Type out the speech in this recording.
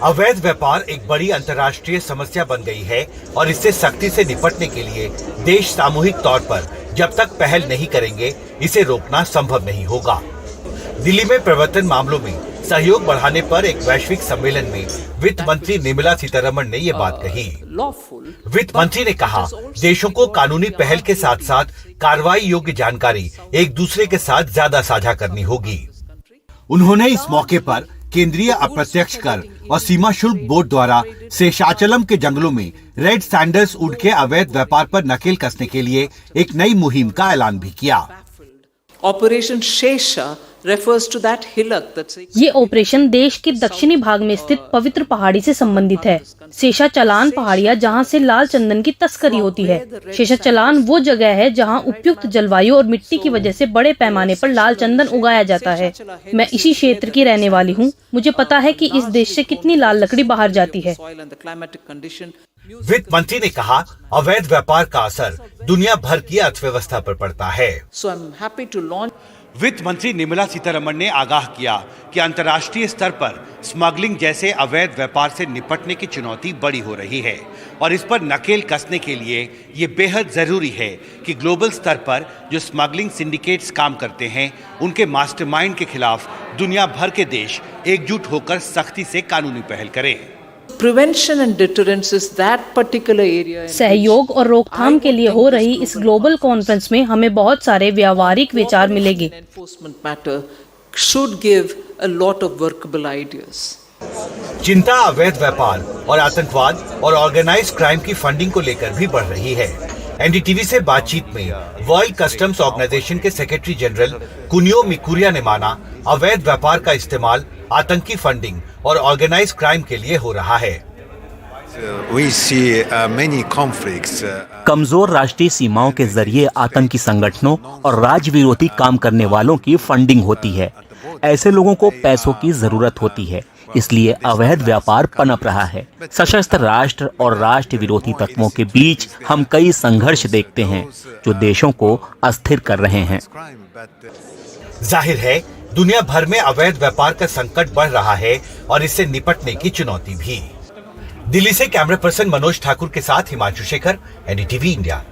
अवैध व्यापार एक बड़ी अंतर्राष्ट्रीय समस्या बन गई है और इससे सख्ती से निपटने के लिए देश सामूहिक तौर पर जब तक पहल नहीं करेंगे, इसे रोकना संभव नहीं होगा। दिल्ली में प्रवर्तन मामलों में सहयोग बढ़ाने पर एक वैश्विक सम्मेलन में वित्त मंत्री निर्मला सीतारमण ने ये बात कही। वित्त मंत्री ने कहा, देशों को कानूनी पहल के साथ साथ कार्रवाई योग्य जानकारी एक दूसरे के साथ ज्यादा साझा करनी होगी। उन्होंने इस मौके पर केंद्रीय अप्रत्यक्ष कर और सीमा शुल्क बोर्ड द्वारा शेषाचलम के जंगलों में रेड सैंडर्स वुड के अवैध व्यापार पर नकेल कसने के लिए एक नई मुहिम का ऐलान भी किया। Operation Shesha refers to that hillock that's ये ऑपरेशन देश के दक्षिणी भाग में स्थित पवित्र पहाड़ी से संबंधित है। शेषाचलान पहाड़ियाँ जहाँ से लाल चंदन की तस्करी होती है। शेषाचलान वो जगह है जहाँ उपयुक्त जलवायु और मिट्टी की वजह से बड़े पैमाने पर लाल चंदन उगाया जाता है। मैं इसी क्षेत्र की रहने वाली हूँ। मुझे पता है कि इस देश से कितनी लाल लकड़ी बाहर जाती है। वित्त मंत्री ने कहा, अवैध व्यापार का असर दुनिया भर की अर्थव्यवस्था पर पड़ता है। वित्त मंत्री निर्मला सीतारमण ने आगाह किया कि अंतर्राष्ट्रीय स्तर पर स्मगलिंग जैसे अवैध व्यापार से निपटने की चुनौती बड़ी हो रही है और इस पर नकेल कसने के लिए ये बेहद जरूरी है कि ग्लोबल स्तर पर जो स्मगलिंग सिंडिकेट्स काम करते हैं, उनके मास्टरमाइंड के खिलाफ दुनिया भर के देश एकजुट होकर सख्ती से कानूनी पहल करें। Prevention and deterrence is that particular area. सहयोग और रोकथाम के लिए हो रही इस ग्लोबल कॉन्फ्रेंस में हमें बहुत सारे व्यावहारिक विचार मिलेंगे। Enforcement matter should give a lot of workable ideas. चिंता अवैध व्यापार और आतंकवाद और ऑर्गेनाइज्ड क्राइम की फंडिंग को लेकर भी बढ़ रही है। एनडीटीवी से बातचीत में वर्ल्ड कस्टम्स ऑर्गेनाइजेशन के सेक्रेटरी जनरल कुनियो मिकुरिया ने माना, अवैध व्यापार का इस्तेमाल आतंकी फंडिंग और ऑर्गेनाइज्ड क्राइम के लिए हो रहा है। कमजोर राष्ट्रीय सीमाओं के जरिए आतंकी संगठनों और राज्य विरोधी काम करने वालों की फंडिंग होती है। ऐसे लोगों को पैसों की जरूरत होती है, इसलिए अवैध व्यापार पनप रहा है। सशस्त्र राष्ट्र और राष्ट्र विरोधी तत्वों के बीच हम कई संघर्ष देखते हैं जो देशों को अस्थिर कर रहे हैं। जाहिर है, दुनिया भर में अवैध व्यापार का संकट बढ़ रहा है और इससे निपटने की चुनौती भी। दिल्ली से कैमरा पर्सन मनोज ठाकुर के साथ हिमांशु शेखर, एनडीटीवी इंडिया।